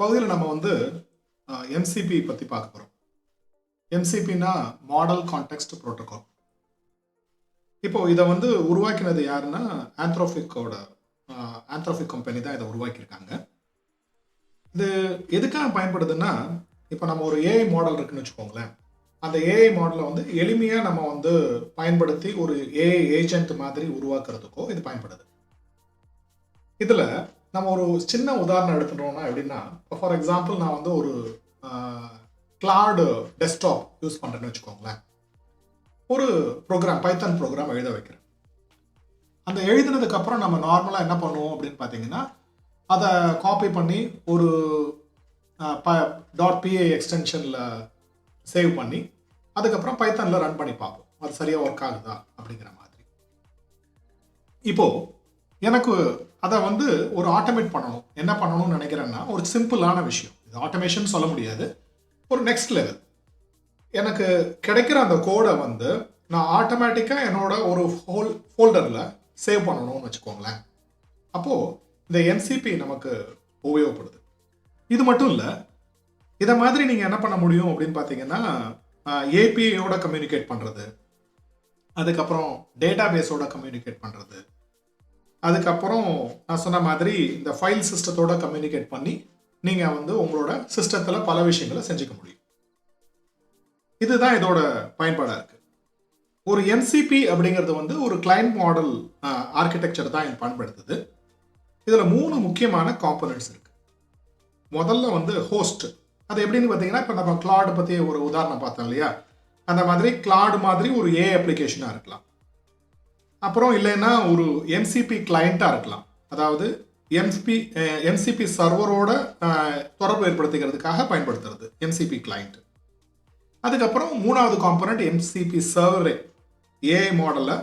பகுதியில் நம்ம வந்து எம்சிபி பற்றி பார்க்க போகிறோம். எம்சிபின்னா மாடல் கான்டெக்ஸ்ட் ப்ரோட்டோகால். இப்போ இதை வந்து உருவாக்கினது யாருன்னா ஆந்த்ரோபிக் கம்பெனி தான் இதை உருவாக்கியிருக்காங்க. இது எதுக்காக பயன்படுதுன்னா, இப்போ நம்ம ஒரு ஏஐ மாடல் இருக்குன்னு வச்சுக்கோங்களேன். அந்த ஏஐ மாடலை வந்து எளிமையாக நம்ம வந்து பயன்படுத்தி ஒரு ஏஐ ஏஜென்ட் மாதிரி உருவாக்குறதுக்கோ இது பயன்படுது. இதில் நம்ம ஒரு சின்ன உதாரணம் எடுத்துட்டோம்னா எப்படின்னா, ஃபார் எக்ஸாம்பிள் நான் வந்து ஒரு கிளாட் டெஸ்க்டாப் யூஸ் பண்ணுறேன்னு வச்சுக்கோங்களேன். ஒரு ப்ரோக்ராம் பைத்தான் ப்ரோக்ராம் எழுத வைக்கிறேன். அந்த எழுதினதுக்கப்புறம் நம்ம நார்மலாக என்ன பண்ணுவோம் அப்படின்னு பார்த்தீங்கன்னா, அதை காப்பி பண்ணி ஒரு .py எக்ஸ்டென்ஷனில் சேவ் பண்ணி அதுக்கப்புறம் பைத்தானில் ரன் பண்ணி பார்ப்போம் அது சரியாக ஒர்க் ஆகுதா அப்படிங்கிற மாதிரி. இப்போது எனக்கு அதை வந்து ஒரு ஆட்டோமேட் பண்ணணும். என்ன பண்ணணும்னு நினைக்கிறேன்னா, ஒரு சிம்பிளான விஷயம். இது ஆட்டோமேஷன் சொல்ல முடியாது, ஒரு நெக்ஸ்ட் லெவல். எனக்கு கிடைக்கிற அந்த கோடை வந்து நான் ஆட்டோமேட்டிக்காக என்னோட ஒரு ஃபோல்டரில் சேவ் பண்ணணும்னு வச்சுக்கோங்களேன். அப்போது இந்த எம்சிபி நமக்கு உபயோகப்படுது. இது மட்டும் இல்லை, இதை மாதிரி நீங்கள் என்ன பண்ண முடியும் அப்படின்னு பார்த்தீங்கன்னா, ஏபிஐயோட கம்யூனிகேட் பண்ணுறது, அதுக்கப்புறம் டேட்டா பேஸோட கம்யூனிகேட் பண்ணுறது, அதுக்கப்புறம் நான் சொன்ன மாதிரி இந்த ஃபைல் சிஸ்டத்தோட கம்யூனிகேட் பண்ணி நீங்கள் வந்து உங்களோட சிஸ்டத்தில் பல விஷயங்களை செஞ்சுக்க முடியும். இதுதான் இதோட பயன்பாடாக இருக்குது. ஒரு எம்சிபி அப்படிங்கிறது வந்து ஒரு கிளைண்ட் மாடல் ஆர்கிடெக்சர் தான் இது பயன்படுத்துது. இதில் 3 முக்கியமான காம்பனன்ட்ஸ் இருக்குது. முதல்ல வந்து ஹோஸ்ட். அது எப்படின்னு பார்த்தீங்கன்னா, இப்போ நம்ம கிளாட் பற்றி ஒரு உதாரணம் பார்த்தோம் இல்லையா, அந்த மாதிரி கிளாட் மாதிரி ஒரு ஏ அப்ளிகேஷனாக இருக்கலாம். அப்புறம் இல்லைன்னா ஒரு எம்சிபி கிளைண்ட்டாக இருக்கலாம். அதாவது எம்சிபி சர்வரோட தொடர்பு ஏற்படுத்திக்கிறதுக்காக பயன்படுத்துறது எம்சிபி கிளைண்ட். அதுக்கப்புறம் 3வது காம்பனண்ட் எம்சிபி சர்வரே, ஏஐ மாடலை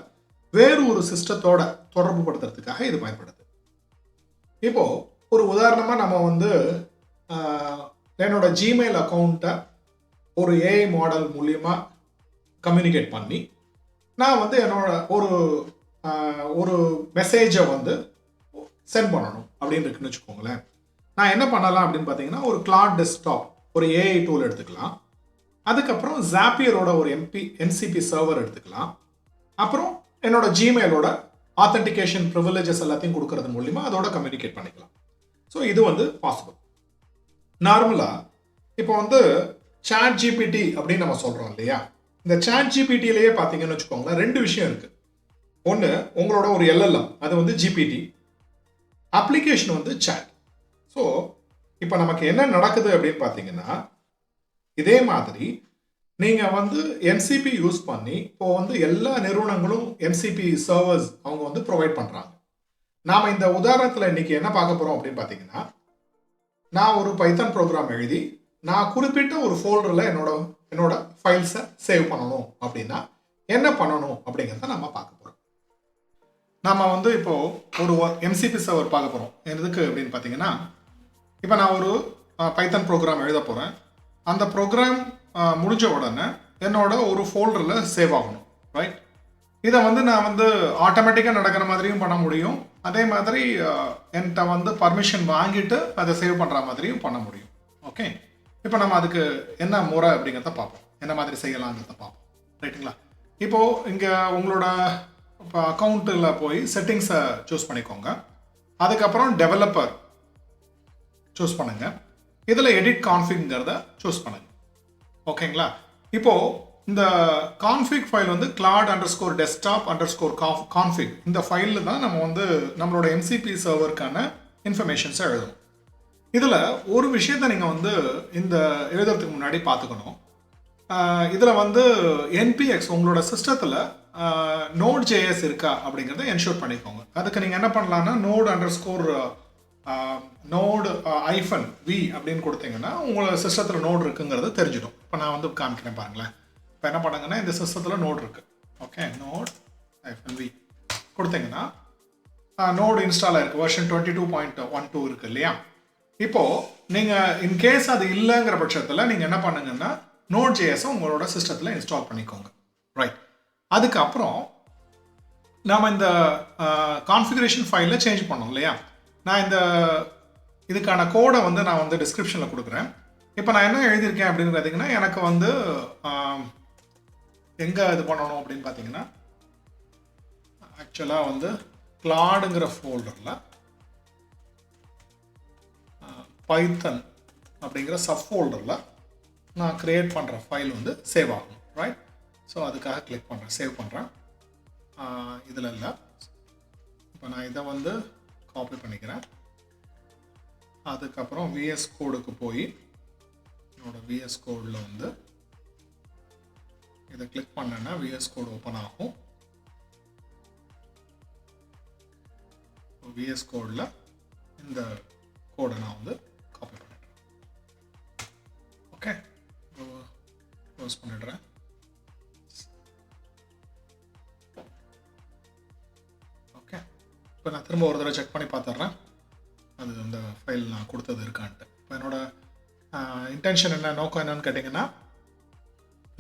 வேறு ஒரு சிஸ்டத்தோட தொடர்பு படுத்துறதுக்காக இது பயன்படுது. இப்போது ஒரு உதாரணமாக நம்ம வந்து என்னோட ஜிமெயில் அக்கௌண்ட்டை ஒரு ஏஐ மாடல் மூலியமாக கம்யூனிகேட் பண்ணி நான் வந்து என்னோட ஒரு மெசேஜை வந்து சென்ட் பண்ணணும் அப்படின்னு இருக்குன்னு வச்சுக்கோங்களேன். நான் என்ன பண்ணலாம் அப்படின்னு பார்த்தீங்கன்னா, ஒரு கிளாட் டெஸ்க்டாப் ஒரு ஏஐ டூல் எடுத்துக்கலாம். அதுக்கப்புறம் ஜாப்பியரோட ஒரு எம்சிபி சர்வர் எடுத்துக்கலாம். அப்புறம் என்னோட ஜிமெயிலோட ஆத்தென்டிகேஷன் ப்ரிவிலேஜஸ் எல்லாத்தையும் கொடுக்கறது மூலிமா அதோட கம்யூனிகேட் பண்ணிக்கலாம். ஸோ இது வந்து பாசிபிள். நார்மலாக இப்போ வந்து சாட் ஜிபிடி அப்படின்னு நம்ம சொல்கிறோம் இல்லையா, இந்த சாட் ஜிபிடியிலேயே பார்த்தீங்கன்னு வச்சுக்கோங்களேன், 2 விஷயம் இருக்குது. ஒன்று உங்களோட ஒரு எல்எல்எம், அது வந்து ஜிபிடி, அப்ளிகேஷன் வந்து சாட். ஸோ இப்போ நமக்கு என்ன நடக்குது அப்படின்னு பார்த்தீங்கன்னா, இதே மாதிரி நீங்கள் வந்து எம்சிபி யூஸ் பண்ணி இப்போ வந்து எல்லா நிறுவனங்களும் எம்சிபி சர்வர்ஸ் அவங்க வந்து ப்ரொவைட் பண்ணுறாங்க. நாம் இந்த உதாரணத்தில் இன்னைக்கு என்ன பார்க்க போகிறோம் அப்படின்னு பார்த்தீங்கன்னா, நான் ஒரு பைத்தான் ப்ரோக்ராம் எழுதி நான் குறிப்பிட்ட ஒரு ஃபோல்டரில் என்னோட ஃபைல்ஸை சேவ் பண்ணணும் அப்படின்னா என்ன பண்ணணும் அப்படிங்கிறத நம்ம பார்க்க போகிறோம். நம்ம வந்து இப்போது ஒரு எம்சிபி சர்வர் பார்க்க போகிறோம். எதுக்கு அப்படின்னு பார்த்தீங்கன்னா, இப்போ நான் ஒரு பைத்தான் ப்ரோக்ராம் எழுத போகிறேன். அந்த ப்ரோக்ராம் முடிஞ்ச உடனே என்னோட ஒரு ஃபோல்டரில் சேவ் ஆகணும், ரைட்? இதை வந்து நான் வந்து ஆட்டோமேட்டிக்காக நடக்கிற மாதிரியும் பண்ண முடியும். அதே மாதிரி என்கிட்ட வந்து பர்மிஷன் வாங்கிட்டு அதை சேவ் பண்ணுற மாதிரியும் பண்ண முடியும். ஓகே, இப்போ நம்ம அதுக்கு என்ன முறை அப்படிங்கிறத பார்ப்போம், என்ன மாதிரி செய்யலாங்கிறத பார்ப்போம், ரைட்டுங்களா? இப்போது இங்கே உங்களோட இப்போ அக்கௌண்ட்டில் போய் செட்டிங்ஸை சூஸ் பண்ணிக்கோங்க. அதுக்கப்புறம் டெவலப்பர் சூஸ் பண்ணுங்கள். இதில் எடிட் கான்ஃபிக்ங்கிறத சூஸ் பண்ணுங்கள். ஓகேங்களா? இப்போது இந்த கான்ஃபிக் ஃபைல் வந்து claude_desktop_config இந்த ஃபைலில் தான் நம்ம வந்து நம்மளோட எம்சிபி சர்வருக்கான இன்ஃபர்மேஷன்ஸை எழுதணும். இதில் ஒரு விஷயத்தை நீங்கள் வந்து இந்த எழுதுறதுக்கு முன்னாடி பார்த்துக்கணும். இதில் வந்து என்பிஎக்ஸ் உங்களோட சிஸ்டத்தில் Node.js இருக்கா அப்படிங்கிறத என்ஷூர் பண்ணிக்கோங்க. அதுக்கு நீங்கள் என்ன பண்ணலான்னா, node_v அப்படின்னு கொடுத்தீங்கன்னா உங்களோட சிஸ்டத்தில் நோட் இருக்குங்கிறது தெரிஞ்சிடும். இப்போ நான் வந்து காமிக்கிறேன் பாருங்களேன். இப்போ என்ன பண்ணுங்கன்னா, இந்த சிஸ்டத்தில் நோட் இருக்குது. ஓகே, node-v கொடுத்தீங்கன்னா நோடு இன்ஸ்டால் ஆயிருக்கு. வெர்ஷன் 22.12 இருக்குது இல்லையா? இப்போது நீங்கள் இன்கேஸ் அது இல்லைங்கிற பட்சத்தில் நீங்கள் என்ன பண்ணுங்கன்னா, Node.js உங்களோட சிஸ்டத்தில் இன்ஸ்டால் பண்ணிக்கோங்க, ரைட்? அதுக்கப்புறம் நாம் இந்த கான்ஃபிகரேஷன் ஃபைலில் சேஞ்ச் பண்ணோம் இல்லையா, நான் இந்த இதுக்கான கோடை வந்து நான் வந்து டிஸ்கிரிப்ஷனில் கொடுக்குறேன். இப்போ நான் என்ன எழுதியிருக்கேன் அப்படின்னு பார்த்தீங்கன்னா, எனக்கு வந்து எங்கே இது பண்ணணும் அப்படின்னு பார்த்தீங்கன்னா, ஆக்சுவலாக வந்து கிளாடுங்கிற ஃபோல்டரில் பைத்தன் அப்படிங்கிற சப் ஃபோல்டரில் நான் க்ரியேட் பண்ணுற ஃபைல் வந்து சேவ் ஆகும், ரைட்? ஸோ அதுக்காக கிளிக் பண்ணுறேன், சேவ் பண்ணுறேன். இதில் இல்லை. இப்போ நான் இதை வந்து காப்பி பண்ணிக்கிறேன். அதுக்கப்புறம் விஎஸ் கோடுக்கு போய் என்னோட விஎஸ் கோடில் வந்து இதை கிளிக் பண்ணேன்னா விஎஸ் கோடு ஓப்பன் ஆகும். விஎஸ் கோடில் இந்த கோடை நான் வந்து காப்பி பண்ணிடுறேன். ஓகே, க்ளோஸ் பண்ணிடுறேன். ஓகே, இப்போ நான் திரும்ப ஒரு தடவை செக் பண்ணி பார்த்துட்றேன் அது அந்த ஃபைல் நான் கொடுத்தது இருக்கான்ட்டு. இப்போ என்னோட இன்டென்ஷன் என்ன, நோக்கம் என்னன்னு கேட்டிங்கன்னா,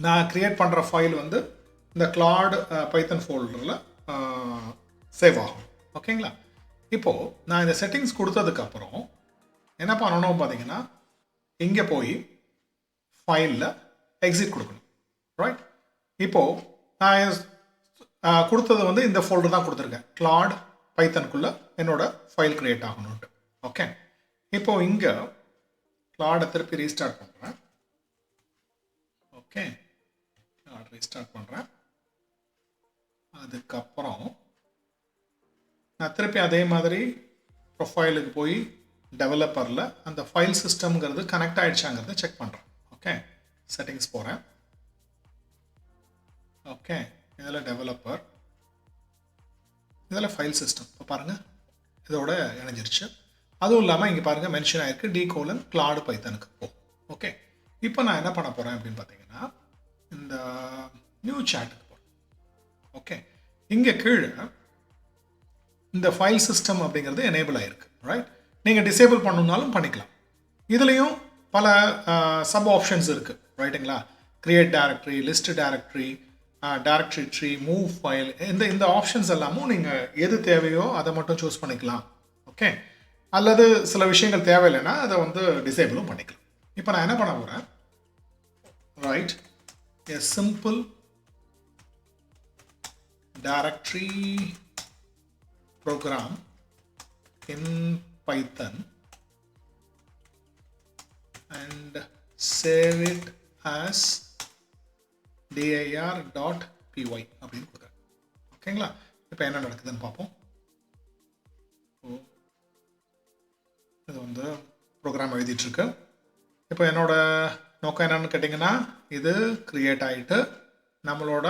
நான் க்ரியேட் பண்ணுற ஃபைல் வந்து இந்த கிளாட் பைத்தன் ஃபோல்டரில் சேவ் ஆகும். ஓகேங்களா? இப்போது நான் இந்த செட்டிங்ஸ் கொடுத்ததுக்கப்புறம் என்ன பண்ணணும் பார்த்தீங்கன்னா, இங்கே போய் ஃபைலில் எக்ஸிட் கொடுக்கணும், ரைட்? இப்போது நான் கொடுத்தது வந்து இந்த ஃபோல்டர் தான் கொடுத்துருக்கேன், கிளாட் பைத்தனுக்குள்ளே என்னோட ஃபைல் க்ரியேட் ஆகணும்ட்டு. ஓகே, இப்போது இங்கே கிளாடை திருப்பி ரீஸ்டார்ட் பண்ணுறேன். ஓகே, கிளாட் ரீஸ்டார்ட் பண்ணுறேன். அதுக்கப்புறம் நான் திருப்பி அதே மாதிரி ப்ரொஃபைலுக்கு போய் டெவலப்பரில் அந்த ஃபைல் சிஸ்டம்ங்கிறது கனெக்ட் ஆகிடுச்சாங்கிறத செக் பண்ணுறேன். ஓகே, செட்டிங்ஸ் போகிறேன். ஓகே, இதில் டெவலப்பர், இதில் ஃபைல் சிஸ்டம். இப்போ பாருங்கள் இதோட இணைஞ்சிருச்சு. அதுவும் இல்லாமல் இங்கே பாருங்கள் மென்ஷன் ஆகிருக்கு D: கிளாடு பைத்தனுக்கு போ. ஓகே, இப்போ நான் என்ன பண்ண போகிறேன் அப்படின்னு பார்த்தீங்கன்னா, இந்த நியூ சாட்டுக்கு போகிறேன். ஓகே, இங்கே கீழே இந்த ஃபைல் சிஸ்டம் அப்படிங்கிறது எனேபிள் ஆகிருக்கு, ரைட்? நீங்கள் டிசேபிள் பண்ணணுன்னாலும் பண்ணிக்கலாம். இதுலேயும் பல சப் ஆப்ஷன்ஸ் இருக்குது, ரைட்டுங்களா? Create directory, list directory, directory tree, move file, இந்த ஆப்ஷன்ஸ் எல்லாமும் நீங்கள் எது தேவையோ அதை மட்டும் சூஸ் பண்ணிக்கலாம். ஓகே, அல்லது சில விஷயங்கள் தேவையில்லைன்னா அதை வந்து டிசேபிளும் பண்ணிக்கலாம். இப்போ நான் என்ன பண்ண போகிறேன், right a simple directory program in Python and save it as dir.py அப்படின்னு கொடுக்குறேன். ஓகேங்களா? இப்போ என்ன நடக்குதுன்னு பார்ப்போம். இது வந்து ப்ரோக்ராம் எழுதிட்டுருக்கு. இப்போ என்னோட நோக்கம் என்னன்னு கேட்டிங்கன்னா, இது க்ரியேட் ஆகிட்டு நம்மளோட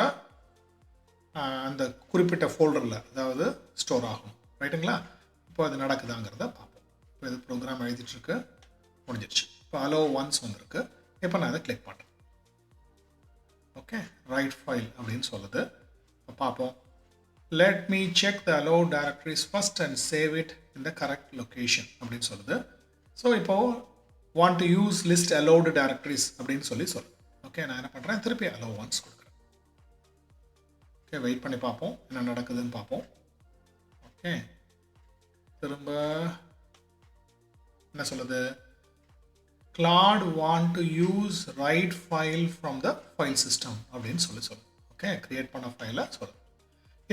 அந்த குறிப்பிட்ட ஃபோல்டரில் அதாவது ஸ்டோர் ஆகும், ரைட்டுங்களா? இப்போ அது நடக்குதாங்கிறத பார்ப்போம். இப்போ இது ப்ரோக்ராம் எழுதிட்டுருக்கு, முடிஞ்சிடுச்சு. இப்போ அலோ ஒன்ஸ் வந்திருக்கு. இப்போ நான் அதை கிளிக் பண்ணுறேன். ஓகே, ரைட் ஃபைல் அப்படின்னு சொல்லுது. இப்போ பார்ப்போம். Let me check the allow directories first and save it in the correct location அப்படின்னு சொல்லுது. ஸோ இப்போது want to use list allowed directories அப்படின்னு சொல்லுது. ஓகே, நான் என்ன பண்ணுறேன், திருப்பி அலோ ஒன்ஸ் கொடுக்குறேன். ஓகே, வெயிட் பண்ணி பார்ப்போம் என்ன நடக்குதுன்னு பார்ப்போம். ஓகே, திரும்ப என்ன சொல்லுது, Claude want to use write file from the file system அப்படின்னு சொல்லுது. ஓகே, கிரியேட் பண்ண ஃபைலை சொல்லுது.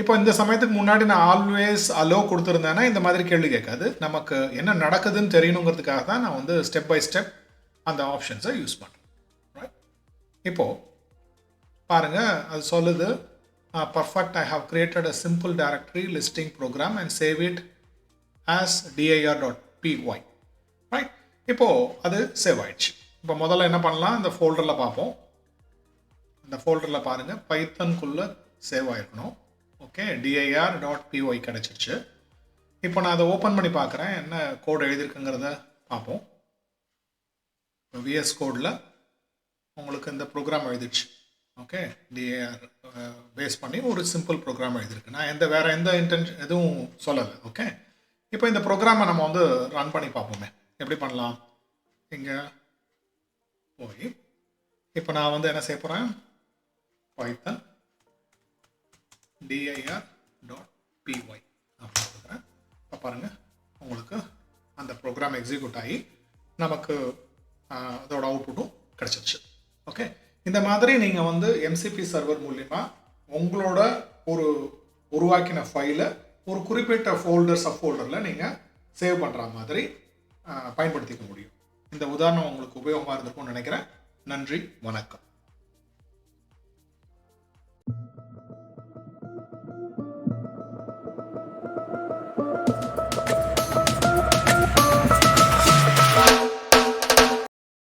இப்போ இந்த சமயத்துக்கு முன்னாடி நான் ஆல்வேஸ் அலோ கொடுத்துருந்தேன்னா இந்த மாதிரி கேள்வி கேட்காது. நமக்கு என்ன நடக்குதுன்னு தெரியணுங்கிறதுக்காக தான் நான் வந்து ஸ்டெப் பை ஸ்டெப் அந்த ஆப்ஷன்ஸை யூஸ் பண்ணுறேன், ரைட்? இப்போது பாருங்கள், அது சொல்லுது, perfect, I have created a simple directory listing program and save it as dir.py, right? இப்போ அது சேவ் ஆயிடுச்சு. இப்போ முதல்ல என்ன பண்ணலாம், இந்த ஃபோல்டரில் பார்ப்போம். இந்த ஃபோல்டரில் பாருங்கள் பைத்தனுக்குள்ளே சேவ் ஆகிருக்கணும். ஓகே, dir.py கிடச்சிருச்சு. இப்போ நான் அதை ஓப்பன் பண்ணி பார்க்குறேன், என்ன கோட் எழுதியிருக்குங்கிறத பார்ப்போம். இப்போ விஎஸ் கோடில் உங்களுக்கு இந்த ப்ரோக்ராம் எழுதிடுச்சு. ஓகே, டிஏஆர் பேஸ் பண்ணி ஒரு சிம்பிள் ப்ரோக்ராம் எழுதியிருக்கு. நான் வேறு எந்த இன்டென்ஷன் எதுவும் சொல்லலை. ஓகே, இப்போ இந்த ப்ரோக்ராமை நம்ம வந்து ரன் பண்ணி பார்ப்போமே. எப்படி பண்ணலாம், இங்கே போய் இப்போ நான் வந்து என்ன செய்ய போகிறேன், பைத்தன் dir.py அப்படின்னு கொடுக்குறேன். இப்போ பாருங்கள் உங்களுக்கு அந்த ப்ரோக்ராம் எக்ஸிக்யூட் ஆகி நமக்கு அதோட அவுட்புட்டும் கிடச்சிருச்சு. ஓகே, இந்த மாதிரி நீங்கள் வந்து எம்சிபி சர்வர் மூலிமா உங்களோட ஒரு உருவாக்கின ஃபைலை ஒரு குறிப்பிட்ட சப் ஃபோல்டரில் நீங்கள் சேவ் பண்ணுற மாதிரி பயன்படுத்திக்க முடியும். இந்த உதாரணம் உங்களுக்கு உபயோகமாக இருந்திருக்கும்னு நினைக்கிறேன். நன்றி, வணக்கம்.